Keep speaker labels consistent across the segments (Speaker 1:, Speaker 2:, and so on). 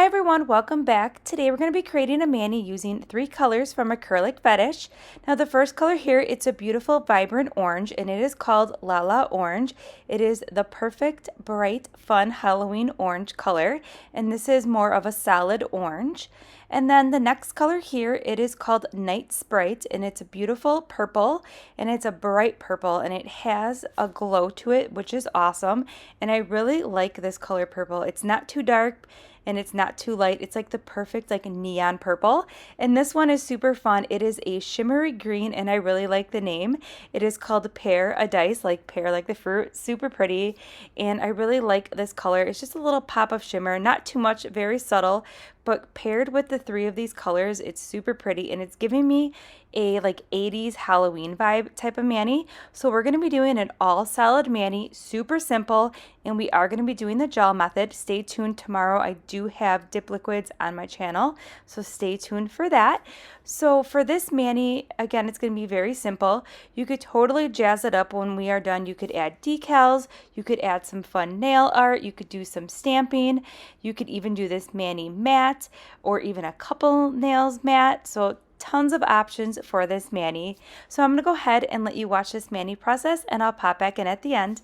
Speaker 1: everyone, welcome back. Today we're going to be creating a mani using 3 colors from Acrylic Fetish. Now the first color here, it's a beautiful vibrant orange and it is called Lala Orange. It is the perfect, bright, fun Halloween orange color, and this is more of a solid orange. And then the next color here, it is called Nite Sprite, and it's a beautiful purple, and it's a bright purple, and it has a glow to it, which is awesome. And I really like this color purple. It's not too dark and it's not too light. It's like the perfect like neon purple. And this one is super fun. It is a shimmery green and I really like the name. It is called Pear-adise, like pear like the fruit. Super pretty. And I really like this color. It's just a little pop of shimmer, not too much, very subtle. But paired with the 3 of these colors, it's super pretty and it's giving me a like 80s Halloween vibe type of mani. So we're going to be doing an all solid mani, super simple, and we are going to be doing the gel method. Stay tuned. Tomorrow I do have dip liquids on my channel, so stay tuned for that. So for this mani, again, it's going to be very simple. You could totally jazz it up when we are done. You could add decals, you could add some fun nail art, you could do some stamping, you could even do this mani matte or even a couple nails matte. So tons of options for this mani. So I'm going to go ahead and let you watch this mani process and I'll pop back in at the end.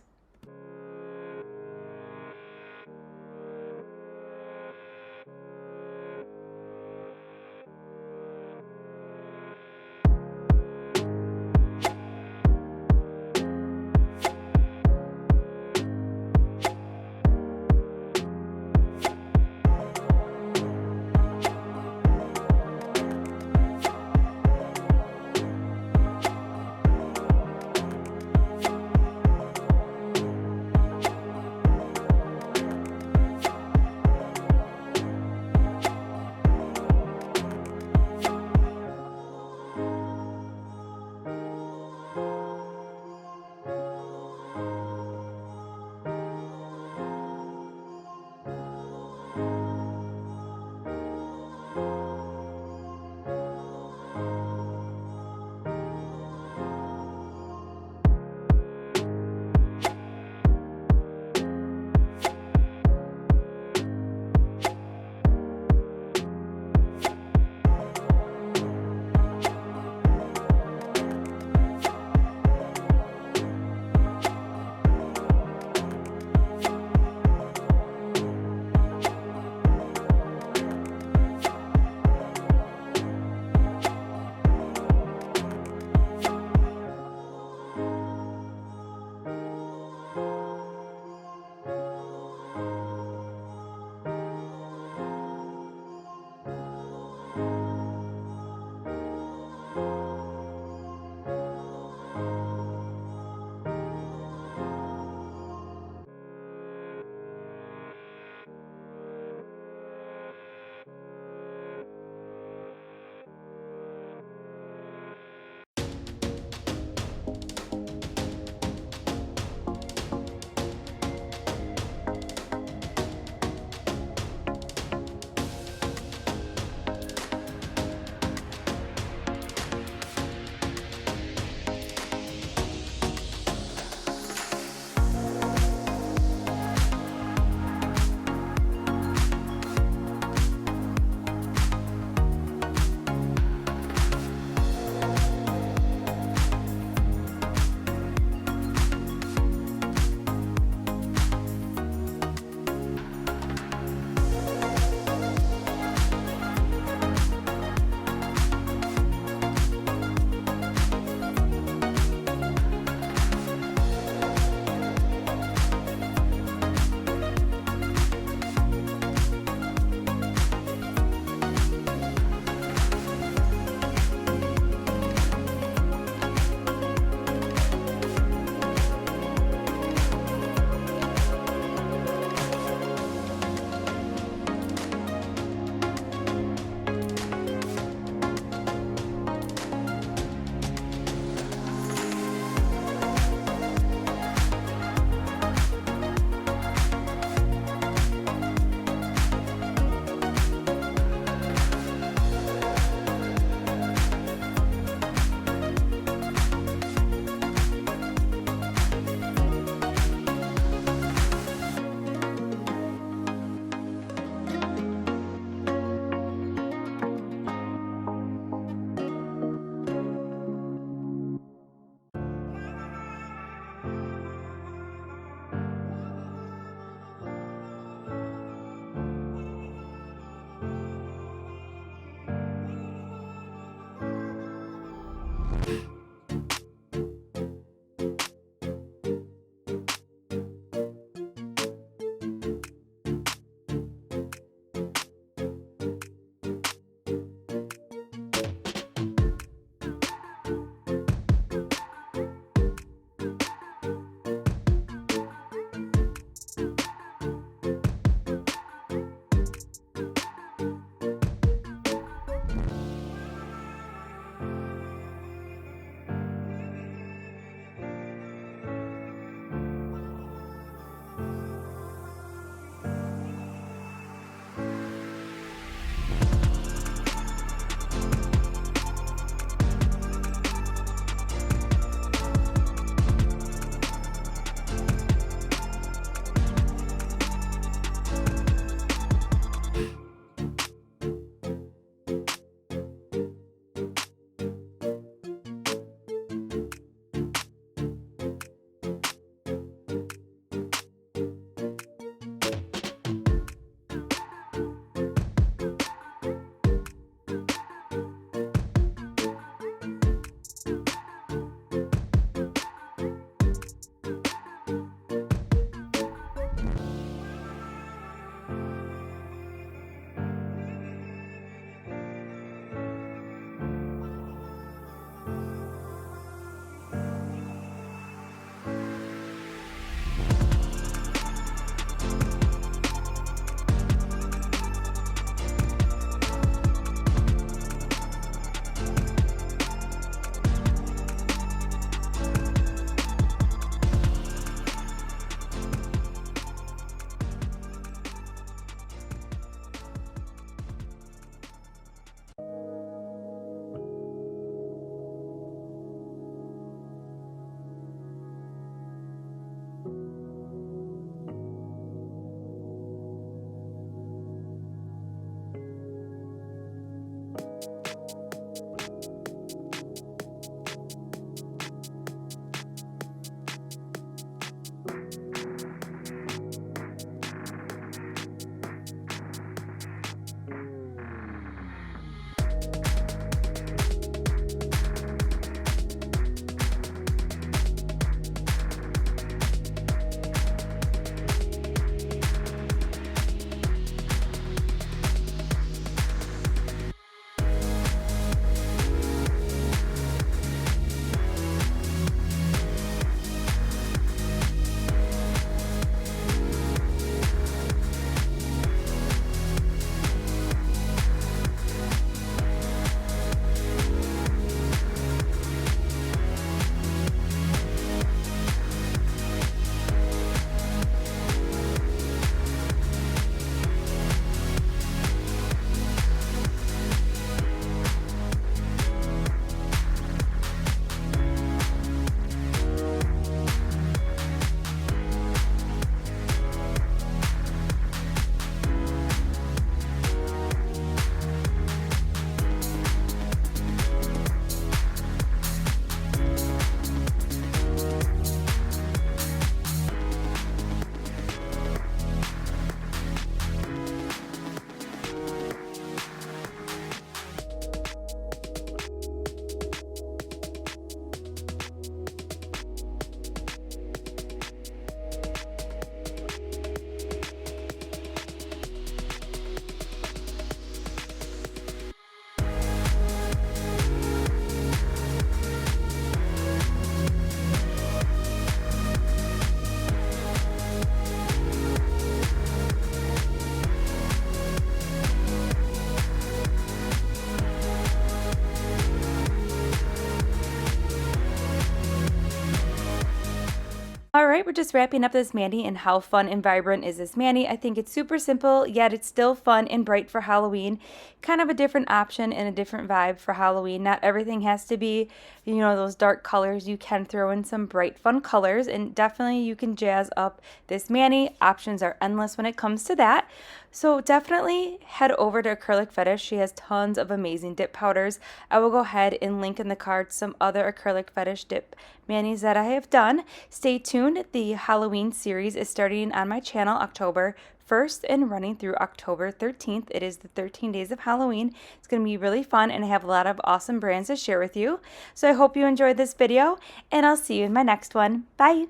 Speaker 1: All right, we're just wrapping up this mani, and how fun and vibrant is this mani? I think it's super simple, yet it's still fun and bright for Halloween. Kind of a different option and a different vibe for Halloween. Not everything has to be, you know, those dark colors. You can throw in some bright, fun colors, and definitely you can jazz up this mani. Options are endless when it comes to that. So definitely head over to Acrylic Fetish. She has tons of amazing dip powders. I will go ahead and link in the cards some other Acrylic Fetish dip manis that I have done. Stay tuned. The Halloween series is starting on my channel October 1st and running through October 13th. It is the 13 days of Halloween. It's going to be really fun, and I have a lot of awesome brands to share with you. So I hope you enjoyed this video, and I'll see you in my next one. Bye!